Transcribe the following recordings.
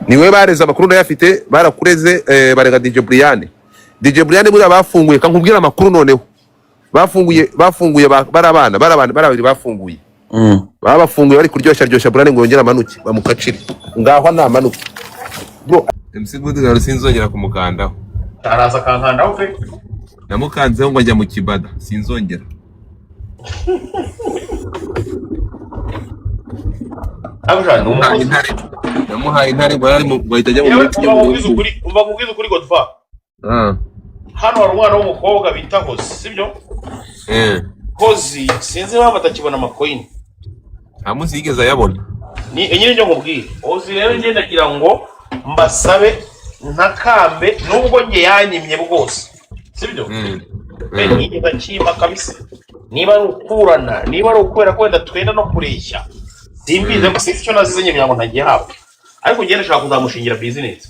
niwe bareze amakuru ndayafite barakureze barega DJ Brian buriya bafunguye kankubwira amakuru noneho bafunguye barabana bafunguye bafunguye bari kuryoshya Brian ngo yongera amanuke bamukacire ngaho nta manuke bro MC Good garo sinzongera kumukandaho araza kankandaho pe namukanzeho ngo ajya mu kibada sinzongera namuhaye intare ngo yari mu bahita ajya mu umva kubwiza ukuri Godfa hano hari umwana w'umukobwa bita Hozi sibyo Hozi sinzi baba batakibona amakoini amuzi yigeze ayabona ni nyine nyo nkubwire Hozi rero ngenda kugira ngo mbasabe ntakambe nubwo nge yanyimye bwose sibyo ni bakima kabisa niba ari ukurana niba ari ukwera kwenda twenda no kureshya simbize ngo sinzi icyo nazizenye byango ntagiye hapo ariko ngende nshaka kuzamushingira business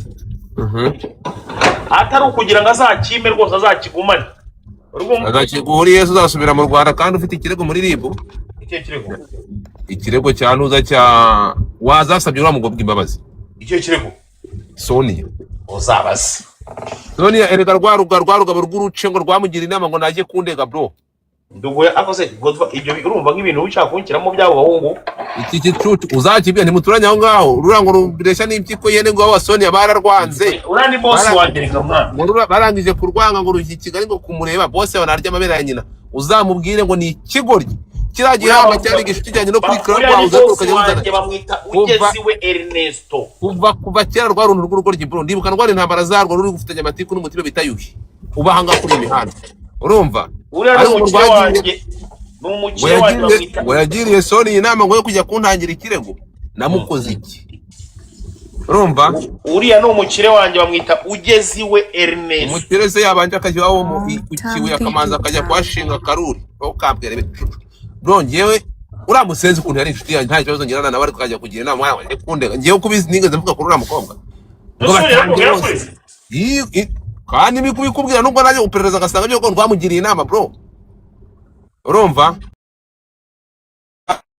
atari ukugira ngo azakime rwose azakigumane azakigura Yesu uzasubira mu Rwanda kandi ufite ikirego muri ribu ikirego cya ntuza cya wazasabye uramugo bw'imbabazi icyo kirego Sonia uzabaza Sonia erega rwarugabo rw'uruce ngo rwamugira inama ngo naje kundega bro ndugoye akoze Godfa ibyo urumva nk'ibintu ushaka kunkiramo byabo bahungu iki gicucu uzakibye ntimuturanye aho ngaho rurango rubiresha n'impyiko yene ngo wa Sonia bararwanze urandi boss wangereka mwana barangije kurwanga ngo ruhi Kigali ngo kumureba boss banarya amabera ya nyina uzamubwire ngo ni ikigoryi kiragiye hama cyari gishuti cyane no kuri club wawe ukajya uzana bamwita ugeziwe Ernesto kuva kera rwaruntu rw'urugoryi bro ndibuka ndwara intambara zarwo ruri gufitanya amatiku n'umutibe bitayuhi ubahanga kuri imihanda urumva ari umukire wanjye n'umukire wanjye wayagiriye Sonia inama ngo yo kujya kuntangira ikirego namukoze iki urumva uriya no umukire wanjye bamwita ugeziwe Ernest umukire se yabanje akajyaho mu ikiwe akamanza akajya kwashinga karuri okambere bro ngewe uramusenze ukuntu yari inshuti yanjye nta kibazo ngirana nawe ariko kajya kugira inama yawe ndekundega ngewe kubizi nigeze mvuga kuri uriya mukobwa kandi bikubwira nubwo naje uperereza gasanga byo ko rwamugiriye inama bro urumva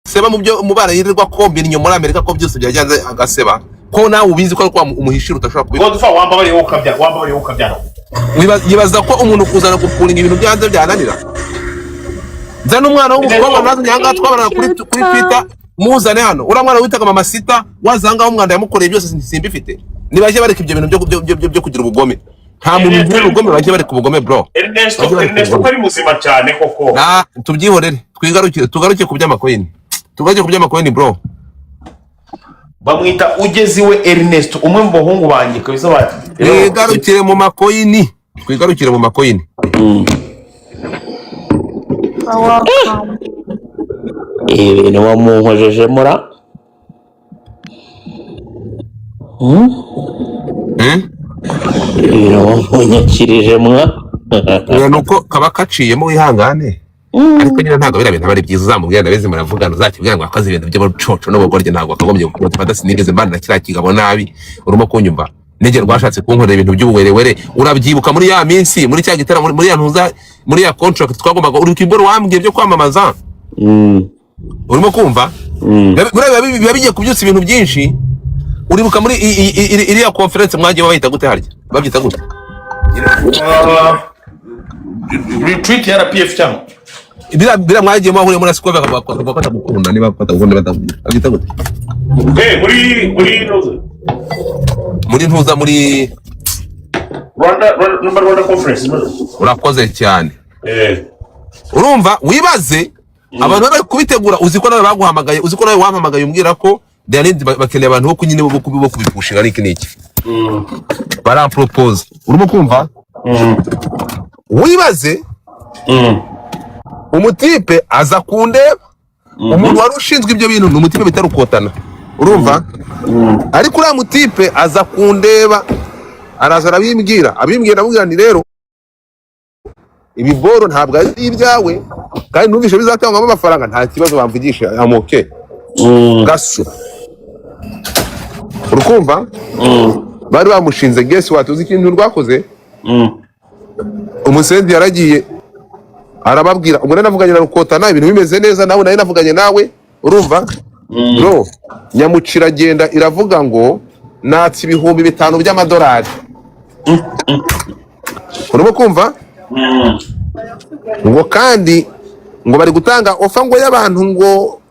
seba mu byo umubara yirirwa kombina inyuma muri Amerika ko byose byajyanze agaseba ko nawe ubizi ko umuhishira utashobora kubika Godfa wambabari ukabyara yibaza ko umuntu kuzana gupuringa ibintu byanze byananira nzana umwana w'umukobwa nazo nyanga twabarana kuri Twitter muzane hano uramwana witaga mama Sita wazanga umwanda yamukoreye byose simbifite nibaje bareka ibyo bintu byo kugira ubugome nta muntu uri ubugome baje bareka ubugome bro Ernesto ari muzima cyane koko tubyihorere tugaruke ku by'amakoini bro bamwita ugeziwe Ernesto umwe mu bahungu banjye kabisa bati twigarukire mu makoini ibintu wamunkojeje mura ibintu wamunyakirije mwa nuko kaba kaciyemo wihangane ariko nyine ntabwo bira bintu bari byiza uzamubwira ndabeze muravugana uzakibwira ngo akoze ibintu by'abacoco n'ubugorye ntabwo akagombye kumufata sinigeze mbana kira kigabo nabi urimo kunyumva nege rwashatse kunkorera ibintu by'ubuwerewere urabyibuka muri ya minsi muri cya gitara muri ya ntuza muri ya contract twagombaga uri kimboro wambwiye byo kwamamaza urimo kumva biba bigiye kubyutsa ibintu byinshi uribuka muri iriya conference mwagiye bayita gute harya babyita gute retreat ya RPF cyangwa bira mwagiye mahuriye muri Sikobe bakata gukunda niba bakata gukunda babyita gute muri ntuza muri Rwanda conference urakoze cyane urumva wibaze abantu bari kubitegura uziko nawe baguhamagaye uziko nawe wampamagaye umbwira ko Diane bakeneye abantu bo kunyine bo kubipushinga niki barampropose urimo kumva wibaze umutipe aza kundeba umuntu wari ushinzwe ibyo bintu n'umutipe bitarukotana urumva ariko uriya mutipe aza kundeba araza abimbwira amubwira ni rero ibiboro ntabwo ari ibyawe kandi numvishe bizatangwamo amafaranga nta kibazo bamvugisha amoke gaso urukumva bari bamushinze guess what uzi ikintu rwakoze umusendi yaragiye arababwira ubwo navuganye na Rukotana ibintu bimeze neza nawe navuganye nawe urumva bro nyamucira agenda iravuga ngo natse ibihumbi 5 by'amadolari. Urimo kumva? Ngo kandi ngo bari gutanga ofa ngo y'abantu ngo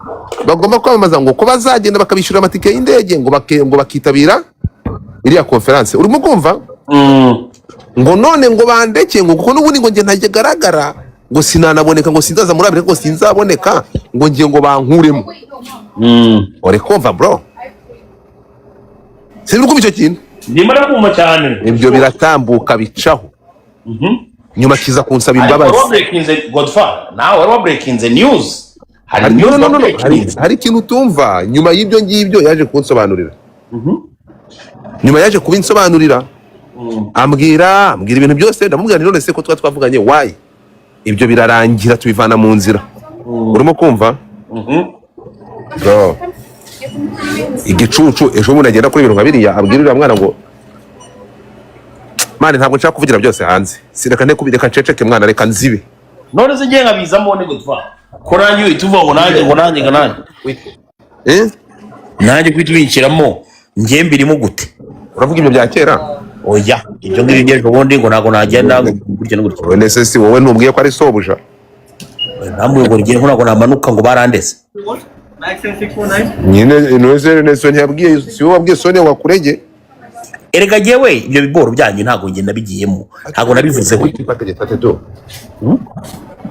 bagomba kwamamaza ngo ko bazagenda bakabishyura amatike y'indege ngo bakitabira iriya conference. Urimo kumva? Ngo none ngo bandeke ngo kuko n'ubundi ngo nge ntagaragara ngo sinanaboneka ngo sinzaza muri Amerika ngo sinzaboneka ngo ngiye ngo bankuremo. Ore kumva bro? Sinzi uko icyo kintu. Ndimara kumva cyane. Ibyo biratambuka bicaho. Nyuma kiza kunsaba imbabazi. Godfather, now we're breaking the news. Hari ikintu utumva nyuma y'ibyo ngibyo yaje kunsobanurira. Nyuma yaje kubinsobanurira. Ambwira ibintu byose ndamubwira none se ko twavuganye why ibyo birarangira tubivana mu nzira. Urimo kumva? Igicucu ejo bundi agenda kuri ibintu nkabiriya abwirira mwana ngo mane ntabwo nshaka kuvugira byose hanze sireka nte kubireka nceceke mwana reka nzibe none se ngiye nkabizamo ne Godfather ko nanjye uhituva ngo nanjye nanjye kwitubikiramo ngiye mbirimo gute uravuga ibyo bya kera oya ibyo ngibyo ngejo bundi ngo ntago nagenda gutya n'gutya wene se si wowe ntumbwiye ko ari sobuja namwe ngo ngiye nko namanuka ngo barandese nyine inoze Nelson yabwiye si wowe wabwiye Sonia wakurege erega jewe ibyo biboro byanyu ntago ngenda bigiyemo ntago nabivuzeho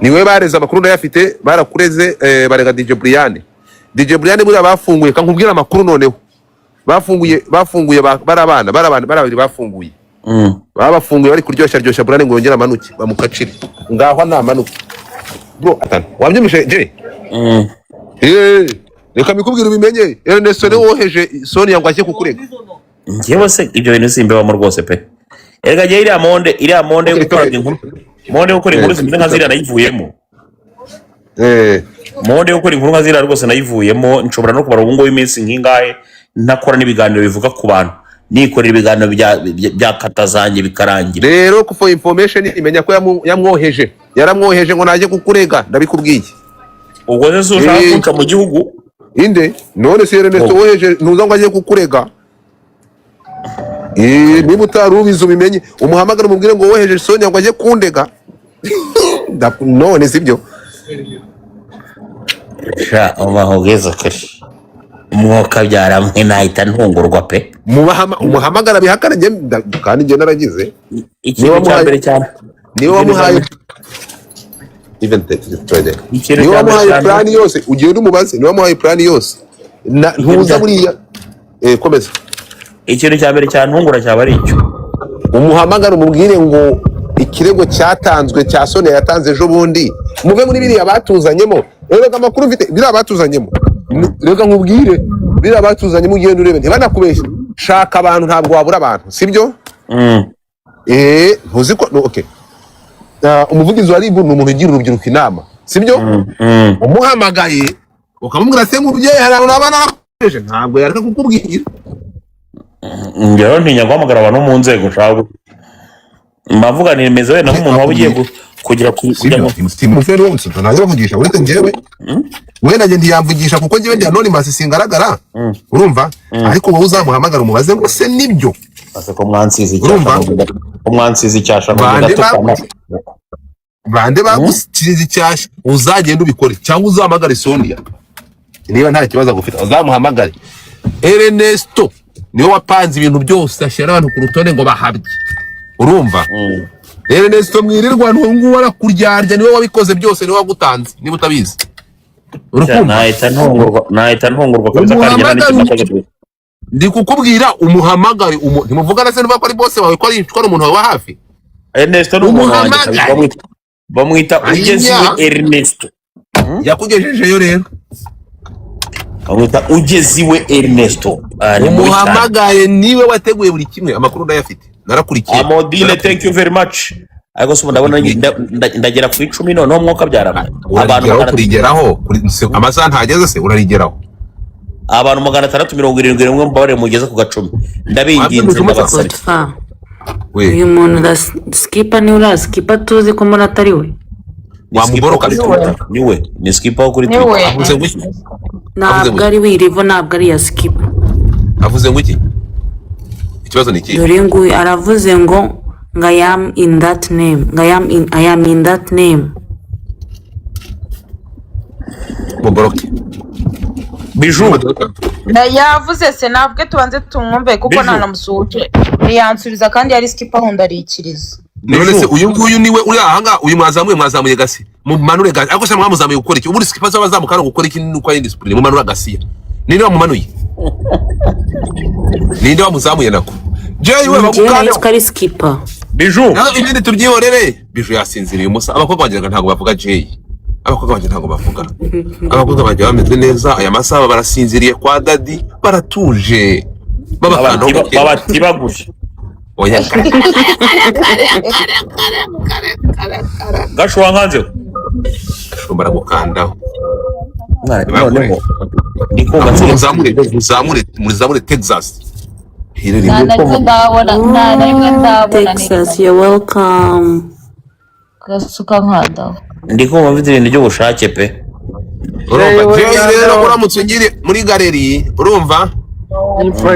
niwe bareza amakuru ndayafite barakureze barega DJ Brian muri abafunguye kankubwira amakuru noneho bafunguye barabana barabiri bafunguye babafunguye bari kuryoshya Brian ngo yongera amanuke bamukacire ngaho namanuke bro atana wamyemishe je reka mikubwira ubimenye Nelson woheje Sonia ngo ajye kukurega ngewe se ibyo bintu simbebamo rwose pe erega je iriya monde yo gukora inkuru zimeze nka ziriya nayivuyemo monde yo gukora inkuru nka ziriya rwose nayivuyemo nshobora no kubara ubungo w'iminsi nkingahe ntakora n'ibiganiro bivuga ku bantu nikorera ibiganiro bya katazange bikarangira rero for information imenya ko yaramwoheje ngo naje kukurega ndabikubwiye ubwo se ushaka kuca mu gihugu inde none se Ernesto woheje ntuza ngo aje kukurega niba utarubiza ubimenye umuhamagara umubwire ngo woheje Sonia ngo ajye kundega none sibyo amahogeza kare umwuka byaramwe nahita ntungurwa pe umuhamagara bihakana kandi njye naragize ikintu cya mbere cyane niwe wamuhaye niwe wamuhaye plan yose ugiye n'umubaze niwe wamuhaye plan yose ntuza buriya komeza ikintu cya mbere cyane ntungura cyaba ari icyo umuhamagara umubwire ngo ikirego cyatanzwe cya Sonia yatanze ejo bundi muve muri biriya batuzanyemo reka amakuru ufite biriya batuzanyemo reka nkubwire biriya batuzanyemo ugenda urebe ntibanakubeshye shaka abantu ntabwo wabura abantu sibyo ntuzi ko okay umuvugizi wa RIB ni umuntu ugira urubyiruko inama sibyo umuhamagaye ukamubwira se mubyeyi hari abantu abana bakoresha ntabwo yareka kukubwira njyewe ntinya guhamagara abantu mu nzego nshaka mbavuga nimeze wenda nk'umuntu waba ugiye kugira mufere wose ntazavugisha uretse njyewe we nanjye ntiyamvugisha kuko njyewe ndi anonymous singaragara urumva ariko wowe uzamuhamagara umubaze ngo se nibyo ko mwansize icyasha bande bagusize icyasha uzagenda ubikore cyangwa uzahamagare Sonia niba nta kibazo agufite uzamuhamagare Ernesto niwe wapanze ibintu byose ashyira abantu ku rutonde ngo bahabye urumva Ernesto mwirirwa ntungu warakuryarya niwe wabikoze byose niwe wagutanze niba utabizi nahita ntungurwa kabisa karigera n'ikimakaje ndi kukubwira umuhamagare ntimuvugana se niba ko ari boss wawe ko ari umuntu wawe hafi Ernesto n'umuhamagare bamwita ugeziwe Ernesto yakugejejeyo rero bamwita ugeziwe Ernesto umuhamagaye niwe wateguye buri kimwe amakuru ndayafite narakurikiye Amodile thank you very much ariko so ndabona ndagera ku 10 noneho mwuka byaramye abantu kurigeraho amasaha ntageze se urarigeraho abantu 671 mbabare mugeze ku gacumi ndabinginze ndabasabye uyu muntu da skipper ni ura skipper tuzi ko muri atari we wamuboroka niwe ni skipper kuri Twitter avuze ngo ntabwo ari wirivo ntabwo ari ya skipper avuze ngo iki ikibazo ni iki? dore nguyu aravuze ngo I am in that name. I am in that name. Muboroke. Bijou. yavuze se nabwe tubanze tumwumve kuko nanamusuhuje ntiyansubiza kandi yari skipper aho ndarikiriza. None se uyu nguyu niwe uri ahanga uyu mwazamuye gasi mumanure gasi ariko se mwamuzamuye gukora iki? Ubu skipper z'abazamuka no gukora iki nuko ari discipline mumanura gasi ninde wamumanuye? Ninde wamuzamuye nako? Jay we bagukane ukari skipper. Bijou. Ibindi tubyihorere. Bijou yasinziriye umusa abakobwa bagiraga ntago bavuga Jay. Abakobwa banje ntago bavuga. Abakobwa banje bameze neza aya masaha barasinziriye kwa daddy baratuje. Babatibaguje. Oya. Gashwa nkanze. Shumbara gukandaho. Noneho. Niko muzamure Texas. Texas, you're welcome. Gasuka nkada. Ndiko mfite ibintu byo gushake pe. Urumva rero uramutse ngire muri galeri urumva?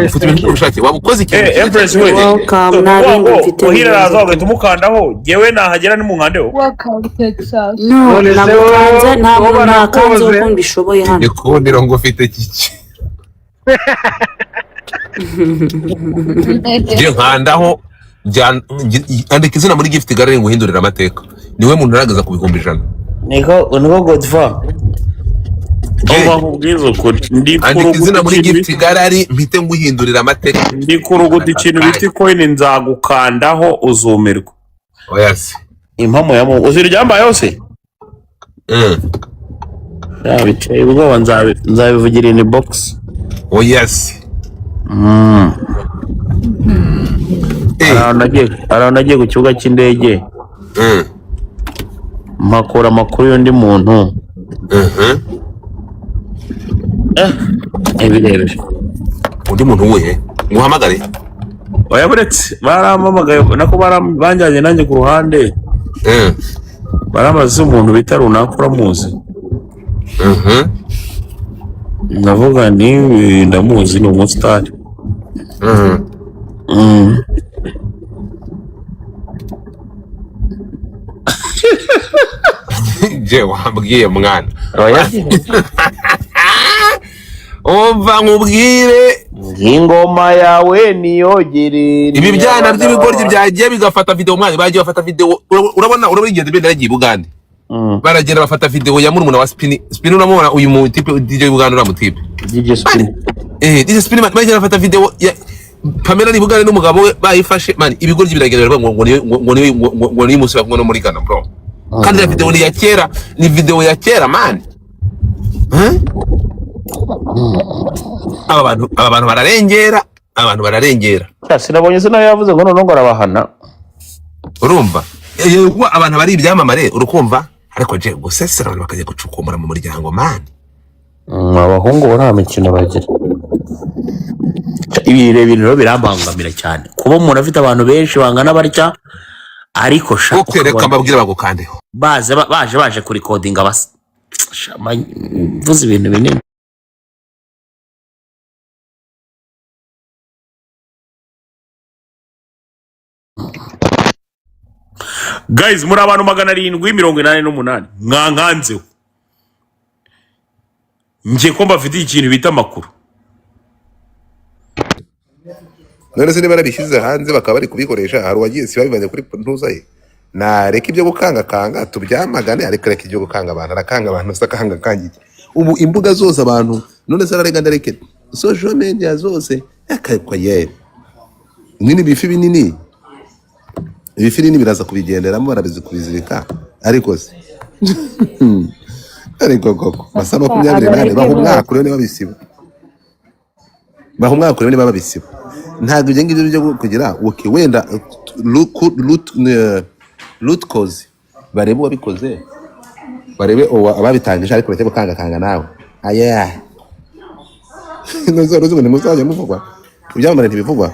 Ufite ibintu byo gushake wabukoze iki? Empress we. Welcome. Narindi mfite. Uhira azaga tumukandaho. Jewe nahagira ni munkandeho. Welcome Texas. No, namukanze ntabwo nakanze uko mbishoboye hano. Ikundiro ngo ufite kiki. Je nkandaho andika izina muri gift gallery ngo uhindurira amateka. Niwe muntu aragaza ku bihumbi 100. Niko Godfa. Oba mubwizo ko andika izina muri gift gallery mpite nguhindurira amateka. Ndikuruguta ikintu biti coin nzagukandaho uzumirwa. Oyasi. Impamo ya mu uziryamba yose. Bicaye ubwo nzabivugira in box. Oyasi. Aranagiye ku kibuga cy'indege. Makora amakuru y'undi muntu. Ebirebye. Undi muntu we nguhamagare. Oya buretse barampamagaye nako banjyanye nanjye ku ruhande. Baramaze umuntu bita runaka uramuzi. Ndavuga ni ndamuzi ni umustar. Je wambwiye mwana. Oya. Umva nkubwire ingoma yawe niyogere. Ibi byana by'ibigoryi byagiye bigafata video mwana bagiye bafata video urabona igende benda yagiye Bugande. Baragenda bafata video ya murumuna wa Spin uramubona uyu mu type DJ Bugande uramutipe. DJ Spin. DJ Spin bagenda bafata video ya Pamela ni Bugande n'umugabo we bayifashe man ibigoryi biragenda ngo ni musi bakumwe no muri Ghana bro. Kandi video ni ya kera ni video ya kera man. Aba bantu bararengera. Sinabonye sina yavuze ngo none ngo arabahana. Urumva? Kuba abantu bari ibyamamare urukumva ariko je gusesera bakaje gucukumbura mu muryango man. Abahungu nta mikino bagira. Ibintu birambangamira cyane. Kuba umuntu afite abantu benshi bangana barya ariko shaka ukereka mbabwira bagukandeho. Baje kuri coding abasa. Vuze ibintu binini. Guys, muri abantu 788 mwankanzeho. Nje ko mbafite ikintu bita makuru. None se niba barabishyize hanze bakaba bari kubikoresha hari wagiye si babivanye kuri ntuzaye. Nareka ibyo gukanga tubyamagane ariko reka ibyo gukanga abantu arakanga abantu sakanga kangiki. Ubu imbuga zose abantu none se ararega ndareke social media zose akayikwa ye. Nini bifi binini. Ibifi binini biraza kubigenderamo barabizi kubizirika ariko se. Ariko koko basaba 28 baho umwaka rero babisiba. Baho umwaka rero babisiba. Ntabwo ibyo ngibyo byo kugira wenda root cause barebe wabikoze barebe ababitangije ariko reke kanga nawe aya nozo ngo nimuzajya muvugwa ibyamamare ntibivugwa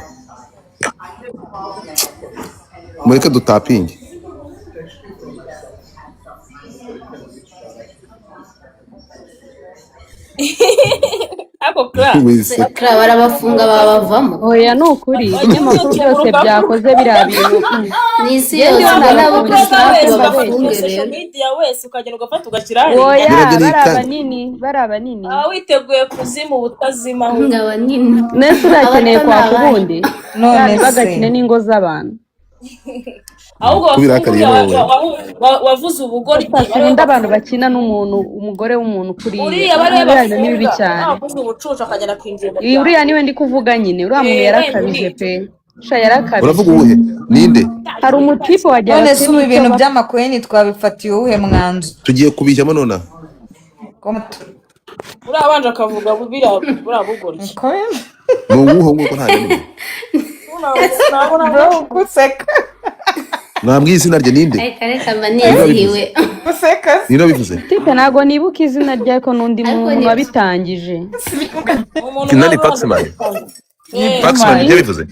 mureke dutapinge ako kra Sakra barabafunga babavamo. Oya ni ukuri ibinyamakuru byose byakoze biriya bintu. N'isi yose nabo gusa bafunge social rero. media wese ukagenda ugafata ugashyira Oya hariya bari abanini. witeguye kuzima ubutazima Ngaba nini. Nese urakeneye kwa kubundi. None Bagakine n'ingo z'abantu. ahubwo wavuze ubugori Bakunda abantu bakina n'umuntu umugore w'umuntu kuri uriya bari ni bibi cyane. wavuze ubucucu akagera kwinjira Uriya niwe ndi kuvuga nyine uriya muntu yarakabije pe. Sha yarakabije. uravuga uwuhe ninde Hari umutipe wajya none se ubu ibintu by'amakoyini twabifatiye uwuhe mwanzu tugiye kubijyamo nona urabanje akavuga buriya bugori ni uwuhe nguko nta nini bro guseka mwambwiye izina rye ninde Reka mbanizihiwe. guseka nino bivuze tipe ntago nibuka izina rye ko n'undi muntu wabitangije. kinani Faxman Faxman ibyo bivuze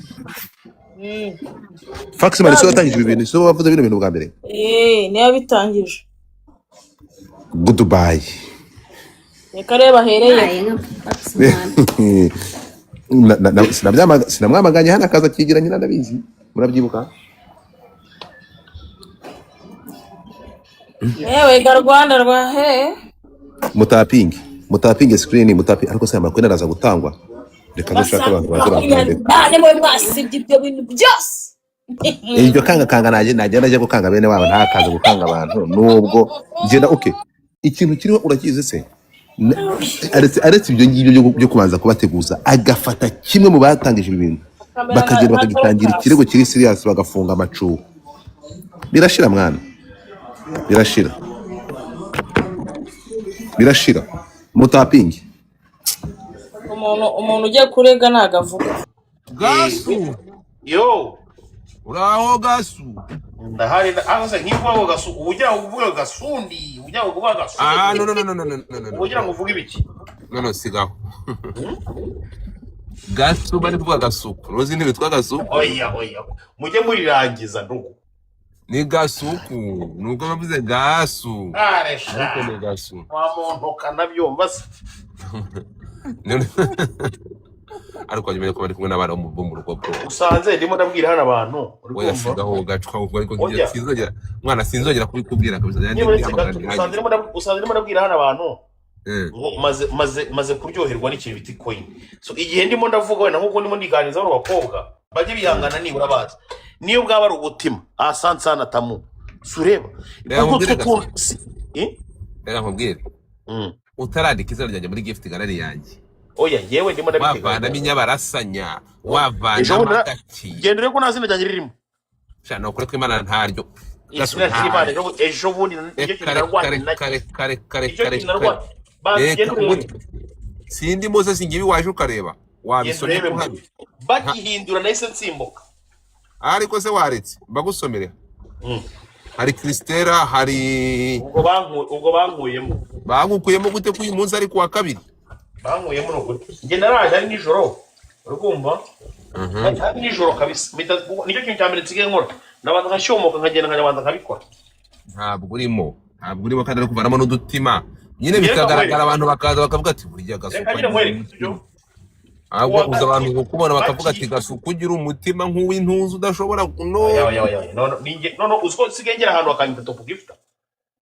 Faxman so yatangije ibi bintu so wavuze bino bintu bwa mbere niyo bitangije goodbye reka reba hereye sinamwamaganye hano akaza kigira nyina ndabizi murabyibuka yewe ga Rwanda rwa he mutapinge screen mutapi ariko se amakuru araza gutangwa reka dushaka abantu bazira bane mwe mwasibye ibyo bintu byose ibyo kanga najya gukanga bene wabo ntakaze gukanga abantu nubwo ngenda okay ikintu kiriho urakize se aretse ibyo ngibyo byo kubanza kubateguza agafata kimwe mu batangije ibi bintu bakagenda bakagitangira ikirego kiri serious bagafunga amacu birashira mwana birashira mutapinge umuntu ugiye kurega nagavuga gasu yo uraho gasu ndahari aho nk'iko gasu ujya uvuga gasundi ujya uvuga gasundi no ugira ngo uvuge ibiki no sigaho gasu bari kuvuga gasuku rozi ni bitwa gasuku oya mujye murirangiza ndugu ni gasuku nuko bavuze gasu aresha ni gasu wa muntu kanabyumva se ariko nyuma yuko bari kumwe n'abana bo mu rugo bro usanze ndimo ndabwira hano abantu oya sigaho gacwa ubwo ariko ngiye sinzongera mwana sinzongera kubikubwira kabisa usanze ndimo ndabwira hano abantu maze kuryoherwa n'ikintu biti coin so igihe ndimo ndavuga wenda nkuko ndimo ndiganiza abo bakobwa bajye bihangana nibura baza niyo bwaba ari ubutima asansa na tamu sureba reka nkubwire utarandika izina ryanjye muri gift gallery yanjye oya yewe ndimo ndabikeka wavanamo inyabarasanya wavanamo agati gendere ko nazina ryanjye ririmo shana ukore ko imana ntaryo ejo bundi sindi mose singibi waje ukareba wabisomye hano bagihindura nahise nsimbuka ariko se waretse mbagusomere hari Kristera hari ubwo bankuyemo gute ko uyu munsi ari kuwa kabiri bankuyemo n'ukuri njye naraje ari nijoro urumva ari nijoro kabisa nicyo kintu cya mbere nsigaye nkora nabanza nkashomoka nkagenda nkabanza nkabikora ntabwo urimo kandi ari kuvanamo n'udutima nyine bikagaragara abantu bakaza bakavuga ati burya gasuku ahubwo uza abantu kubona bakavuga ati gasuku ugira umutima nk'uw'intuzi udashobora no uziko sigengera ahantu bakanyita top gifter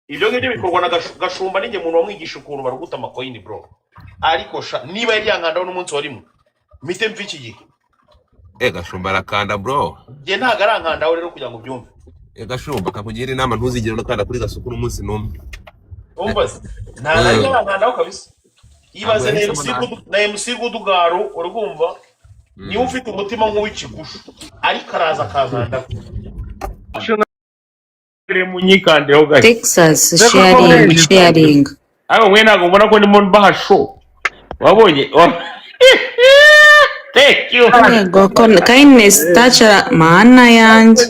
ibyo ngibyo bikorwa na gashumba ninjye muntu wamwigisha ukuntu baruguta amakoyini bro ariko niba yari yankandaho n'umunsi wa rimwe mite mva iki gihe gashumba arakanda bro njye ntago arankandaho rero kugira ngo ubyumve gashumba akakugira inama ntuzigere unakanda kuri gasuku n'umunsi n'umwe umva se ntago ari yankandaho kabisa ibaze na MC Gudugaro urumva niwe ufite umutima nk'uw'ikigushu ariko araza akankanda munyikandeho gahe Texas sharing aho mwe ntago mbona ko ndimo bahasho wabonye thank you go kindness touch maana yanjye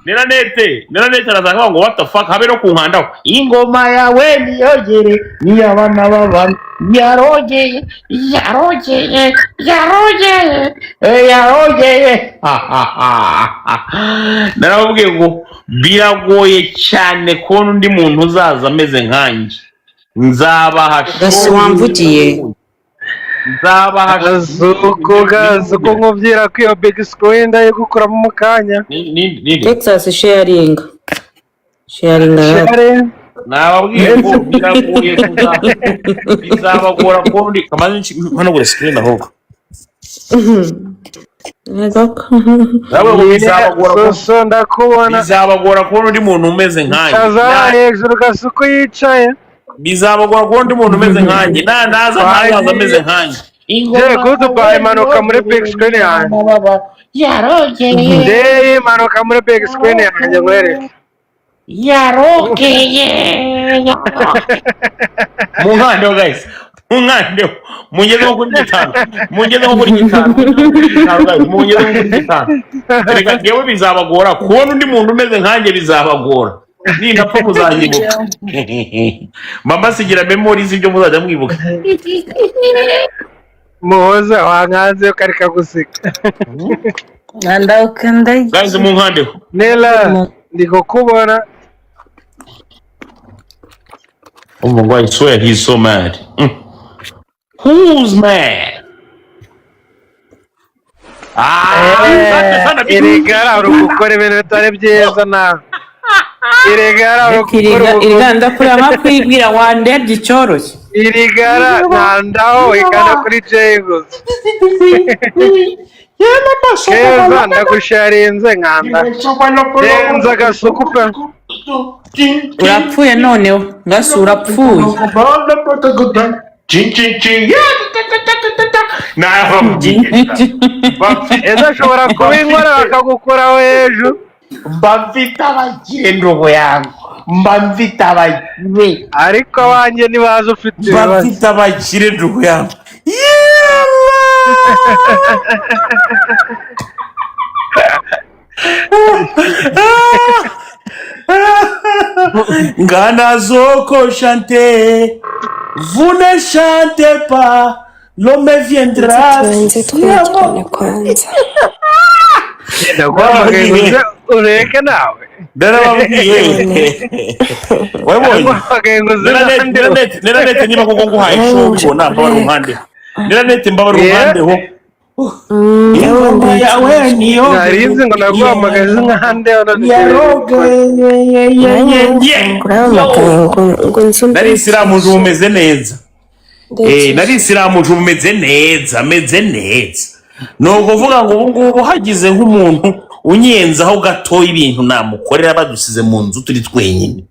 Niranete arazaga ngo what the fuck habe no kunkandaho ingoma yawe niyogere niyabana babana yarogeye narababwiye ngo biragoye cyane ko undi muntu uzaza ameze nkanjye nzabaha Gaswamvugiye. Zuko nkubwira ko iyo big screen ndaye gukuramo mu kanya. Texas sharing. Nababwiye ko biragoye bizabagora kundi kamaze hano gure screen ahubwo. Bizabagora kubona undi muntu umeze nkanjye. Hejuru gasuko yicaye. Bizabagora kubona undi muntu umeze nkanjye. Naza ameze nkanjye. Kutupa imanuka muri big screen yanjye. Yarogeye. Imanuka muri big screen yanjye ngwereke. Yarogeye. Munkande guys. Munkande. Mungezeho kuri gitano. Reka ngewe bizabagora kubona undi muntu umeze nkanjye bizabagora. Ninapfa muzanyibuka. Mama sigira memories z'ibyo muzajya mwibuka. Muhoza wanganze ukarika gusika. Ndawukanda. Guys munkande. Nela ndiko kubona. Oh my God, I swear he's so mad. Who's mad? Irigara urukukora ibintu bitari byiza na. Irigara urukukora. Ndakura makwibwira wandebye cyoroshye. Irigara nandaho ikana kuri Jego. Keza ndagusharinze nkanda. Yenza gasuku pe. Urapfuye noneho ngasura apfuye. Eza shobora kubinkora bakagukuraho hejuru. Mbamfite abagendo yangu. Mbamfite abagire. Ariko wanjye nibaza ufite ibibazo. Mbamfite abagendo yangu. Ngana zoko chanter. Vous ne chantez pas, l'homme viendra. Ureke nawe. Neranete niba koko nguhaye show ubona mbabara uruhande. Neranete mbabara uruhande ho. Narinzi ngo naguhamagaje nkande nari isiramuje umeze neza. Nari isiramuje umeze neza, ni ukuvuga ngo ubu ngubu hagize nk'umuntu unyenzaho gatoya ibintu namukorera badusize mu nzu turi twenyine.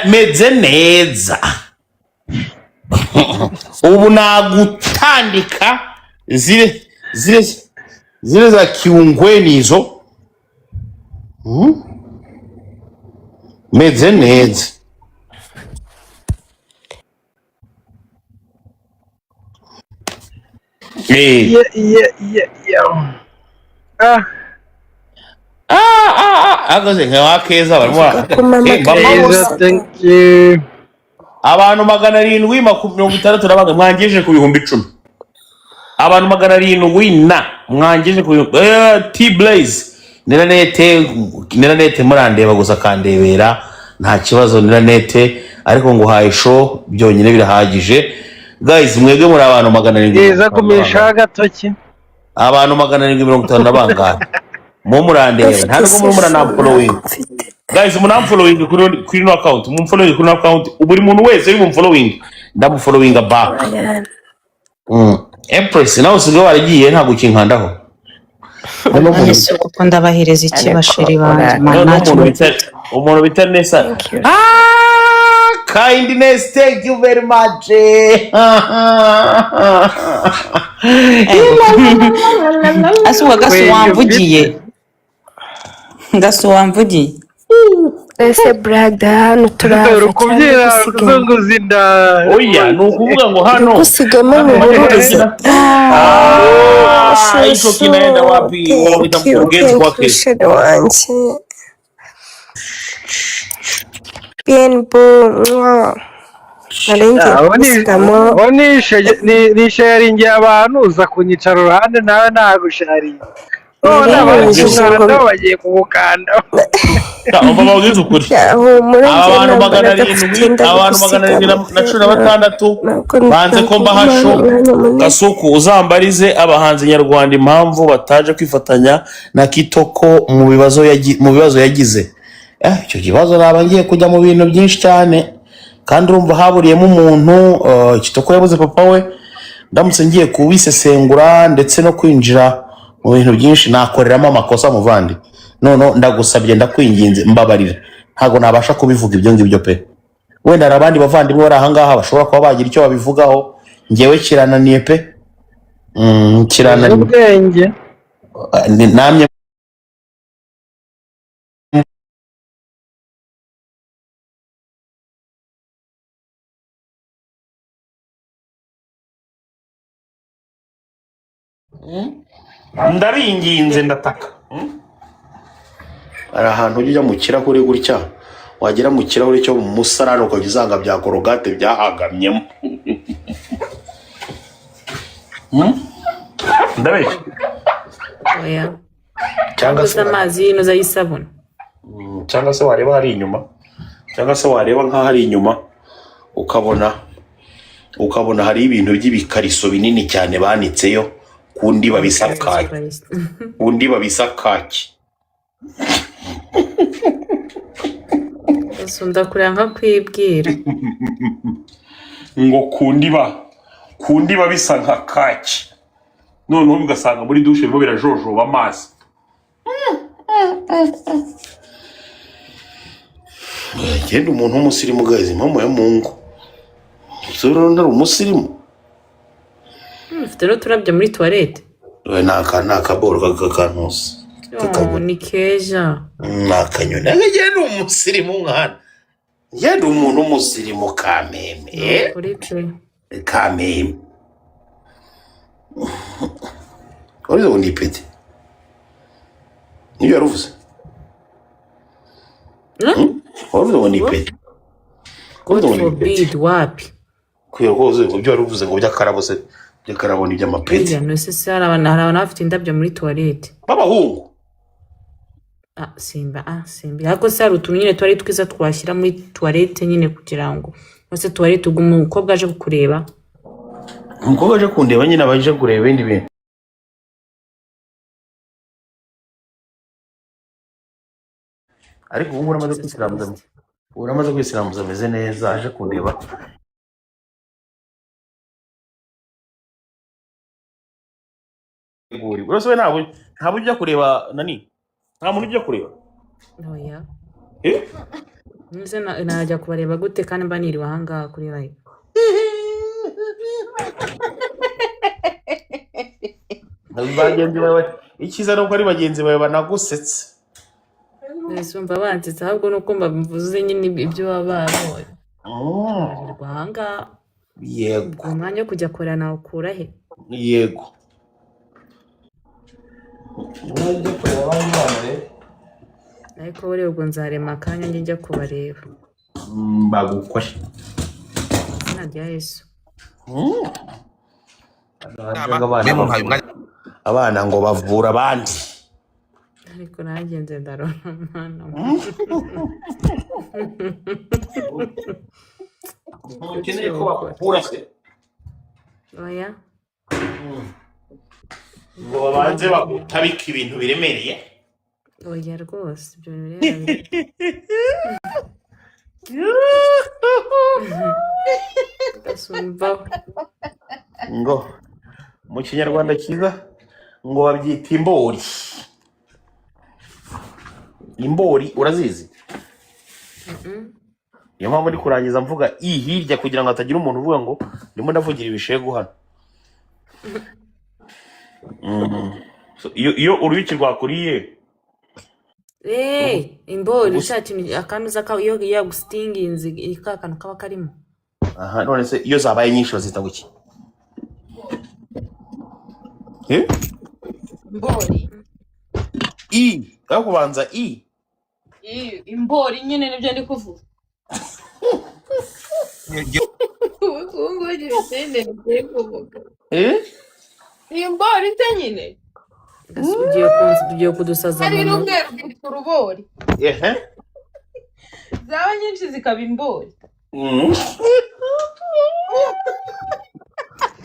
Meze neza. Ubu nagutandika zile za kiungweni hizo. Meze neza. Agaze nka keza barimo. Abantu 760 nabange mwangeje ku bihumbi 10. Abantu 700 mwangeje ku T-Blaze. Neranete murandeba gusa kandebera nta kibazo Neranete ariko ngo haye show byonyine birahagije. Guys mwege muri abantu 700. Iza kumisha gatoki. Abantu 750 nabangana. Mu murandeba ntabwo muri murana following. Guys munam following kuri no account following kuri no account buri muntu wese uri mu following ndamu following back. Empress nawe usigaye waragiye nta gukinkandaho. Nese uko ndabahireza iki bashiri banjye umuntu bita Nesa. Kindness, thank you very much. Asuwa gaswamvugiye. Gaswamvugiye. Ese brada hano turaza kubyira kuzunguzinda. Oya nukuvuga ngo hano gusigama mu buruzi. Iko kinaenda wapi wamitampongezi kwake. Bien bon. Ni sharing abantu uza kunyicara uruhande nawe nagusharinga. none Naribajije abakimwana ngo nabo bagiye kubukanda. umva babwize ukuri humura njye abantu ntabwo magana nagafite arindwi indabo abantu magana gusiga arindwi na cumi na amapera batandatu ntabwo banze ko nakugumana mbahasho umwanya munini. Kasuku uzambarize abahanzi nyarwanda impamvu bataje kwifatanya na Kitoko mu bibazo yagize. Icyo kibazo naba ngiye kujya mu bintu byinshi cyane kandi urumva haburiyemo umuntu. Kitoko yabuze papa we, ndamutse ngiye kubisesengura ndetse no kwinjira mu bintu byinshi nakoreramo amakosa muvandi. None ndagusabye ndakwinginze mbabarira, ntago nabasha kubivuga ibyo ngibyo pe. Wenda hari abandi bavandimwe bari ahangaha bashobora kuba bagira icyo babivugaho, ngewe kirananiye pe. Kirananiye ubwenge. namye ndabinginze ndataka. Hari ahantu ujya mu kirahure gutya, wagera mu kirahure cyo mu musarani ukajya usanga bya korogate byahagamyemo. Ndabeshya oya cyangwa gusa amazi y'inoza y'isabune. cyangwa se wareba hari inyuma, cyangwa se wareba nk'aho hari inyuma ukabona hari ibintu by'ibikariso binini cyane banitseyo kundi babisa kaki. Usunda kureba nka kwibwira ngo kundi babisa nka kaki, noneho ugasanga muri dushe birimo birajojoba amazi. Genda umuntu w'umusirimu gazi mama ya Mungu. Sura ntari umusirimu. ufite n'uturabyo muri toilette. Nakaboro kakanusa. Ni keja. Nakanyoni. Genda umusirimu mwana. Genda umuntu w'umusirimu kameme. Kuri pe. Kameme. Uriza ngo nipete. Niyo yaruvuze. Uriza ngo nipete. God forbid wapi. Kuyo koze ngo byo yaruvuze ngo byakarabo se. Byakarabo ni by'amapete. No se sara abantu bafite indabyo muri toilette. Babahungu. Simba ariko se hari utuntu nyine twari twiza twashyira muri toilette nyine kugira ngo wese toilette ubwo umukobwa aje kukureba. Umukobwa aje kundeba nyine abaje kureba ibindi bintu. Ariko ubu uramaze kwisiramuza ameze neza aje kundeba. Urose we ntabwo ujya kureba nani? Nta muntu ujya kureba? Oya. Nze najya kubareba gute kandi mba niriwe ahangaha kuri live. Bagenzi bawe ikiza nuko ari bagenzi bawe banagusetse. Sumva bansetse ahubwo nuko mbavuze nyine ibyo baba babonye. Ahangaha. Yego. Umwanya wo kujya korera nawe ukura he? Yego. Najya kureba abandi bana rero. Ariko buriya ubwo nzarema akanya njya kubareba. Bagukoshe. Najya Yesu. Abana ngo bavura abandi. Ariko nagenze ndarona mwana. Ukeneye ko bakura se? Oya. Ngo babanze bagutabika ibintu biremereye? Oya rwose ibyo biremereye. Gasumba. Ngo mu Kinyarwanda cyiza ngo babyita imbori. Imbori urazizi? Niyo mpamvu ndi kurangiza mvuga hirya kugira ngo hatagira umuntu uvuga ngo ndimo ndavugira ibishegu hano. Iyo uruyuki rwakuriye imbori ishati akanuza ka iyo yagustinginze ikakanu kaba karimo. Aha none se iyo zabaye nyinshi bazita guki? Imbori. Kubanza Imbori nyine nibyo ndi kuvuga. Imbori se nyine. ugiye kudusaza hari mama. n'umweru rwitwa urubori ehe zaba nyinshi zikaba imbori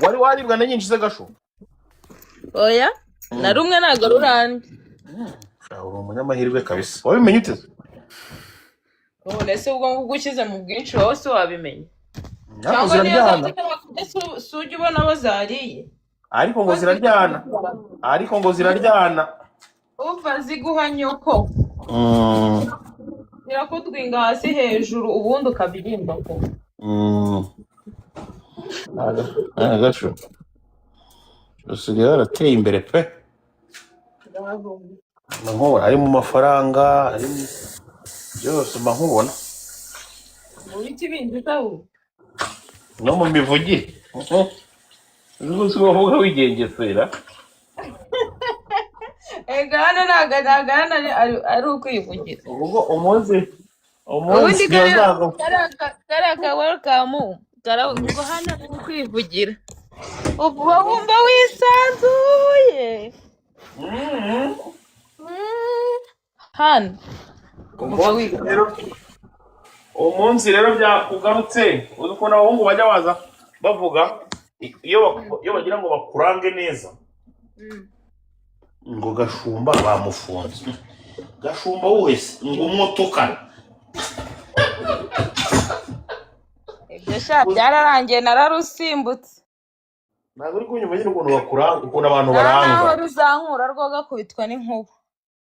wari waribwa na nyinshi z'agasho oya na rumwe ntabwo rurande uri umunyamahirwe kabisa wabimenye ute none se ubwo ngubwo ushyize mu bwinshi wowe se wabimenya cyangwa cyangwa niyo ziraryana zavuga si ujya ubona abo zariye ariko ngo ziraryana ariko ngo ziraryana uva ziguha nyoko zirakudwinga hasi hejuru ubundi ukabyimba ko agasho usigaye warateye imbere pe nkubona ari mu mafaranga ari byose mba nkubona mu biti bindi utabu no mu mivugire uzi wavuga wigengesera ega hano ntabwo hano ari ukwivugira ubwo umunsi ubundi yazaga kariya ka welcome ubwo hano ari ukwivugira uba wumva wisanzuye hano umunsi rero byakugarutse uzi ukuntu abahungu bajya baza bavuga iyo bagira ngo bakurange neza ngo Gashumba bamufunze Gashumba wese ngo umwotukana ibyo sha byararangiye nararusimbutse ntabwo uri kunyumva nyine ukuntu bakuranga ukuntu abantu baranga naho ruzankura rwo gakubitwa n'inkuba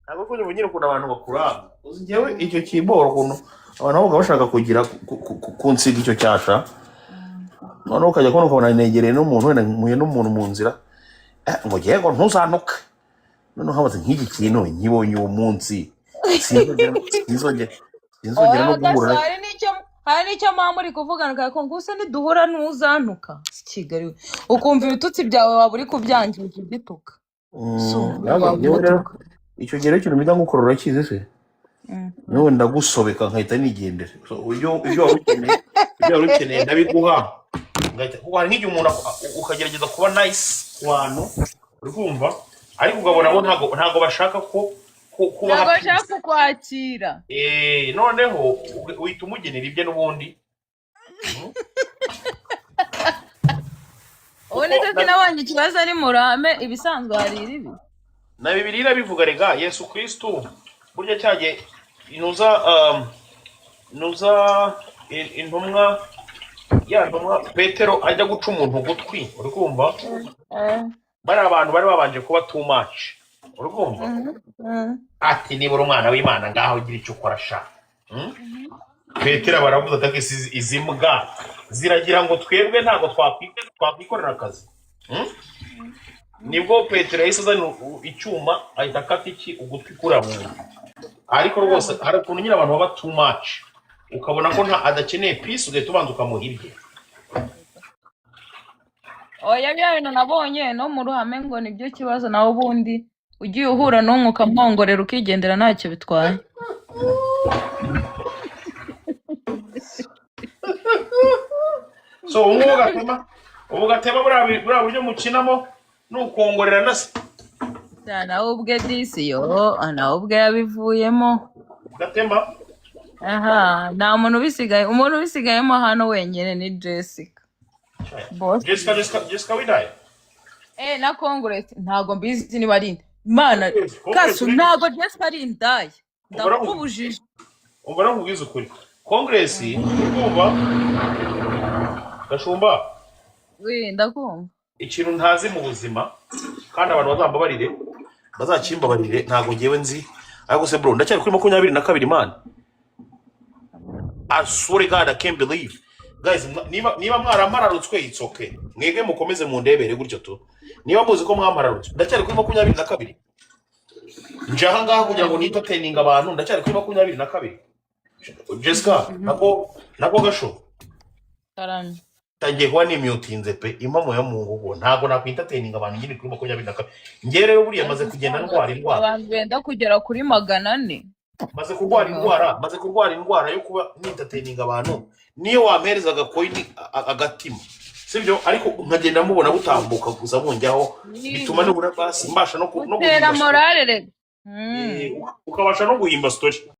ntabwo uri kunyumva nyine ukuntu abantu bakuranga uzi njyewe icyo kiboro ukuntu abantu babaga bashaka kugira kunsiga icyo cyasha noneho ukajya kubona ukabona negereye n'umuntu wenda muye n'umuntu mu nzira ngo ngiye ngo ntuzanuke noneho habaze nk'iki kintu nkibonye uwo munsi sinzongera no guhura hari n'icyo mama uri kuvugana ukaba ngo usa niduhura ntuzantuka Kigali ukumva ibitutsi byawe waba uri kubyangiza ubituka icyo gihe rero mpita ngukorora urakizi se niwe ndagusobeka nkahita nigendera ibyo wari ukeneye ndabiguha hari nk'igihe umuntu ukagerageza kuba nice ku bantu uri kumva ariko ukabona bo ntabwo bashaka ko kuba ntabwo bashaka kukwakira noneho uhita umugenera ibye n'ubundi ubu niko kinabonye ikibazo ari mu ruhame ibisanzwe hari iribi na Bibiliya bivuga rega Yesu Kristo burya cyagiye intumwa Petero ajya guca umuntu ugutwi uri kumva bari abantu bari babanje kuba too much uri kumva ati nibura umwana w'Imana ngaho ugira icyo ukora sha Petero baravuze ati izi mbwa ziragira ngo twebwe ntabwo twakwikorera akazi nibwo Petero yahise azana icyuma ahita akata ugutwi kuri muntu ariko rwose hari ukuntu nyine abantu baba too much ukabona ko adakeneye peace ugahita ubanza ukamuhirye oya bya bintu nabonye no mu ruhame ngo nibyo kibazo nawe ubundi ugiye uhura n'umwe ukamwongorera ukigendera ntacyo bitwaye so ubu gatema buriya buryo mukinamo n'ukongorera na se nawe ubwe disi yo nawe ubwe yabivuyemo gatema aha nta muntu ubisigayemo hano wenyine ni Jessica Jessica widaye na Congress ntago mbizi niba ari Imana kasu ntago Jessica ari indaya ndakubujije umva nakubwiza ukuri Congress kumva Gashumba ndakumva ikintu ntazi mu buzima kandi abantu bazambabarire bazakimbabarire ntago ngewe nzi ariko se bro ndacyari kuri 22 man I swear God I can't believe guys niba mwaramararutswe it's okay mwege mukomeze mu ndebere gutyo tu niba muzi ko mwamararutswe ndacyari kuri 22 njaha ngaha kugira ngo nitoteninga abantu ndacyari kuri 22 Jessica nako gasho karani tangiye kuba nimyutinze pe impamo ya Mungu bo ntago nakwintateninga abantu nyine kuri 22 ngiye rero buriya maze kugenda ndwara abantu benda kugera kuri 400 maze kurwara indwara yo kuba nitateninga abantu niyo wampereza agakoini agatima sibyo ariko nkagenda mubona butambuka gusa bunjyaho bituma nibura basi mbasha no tera morale rega ukabasha no guhimba story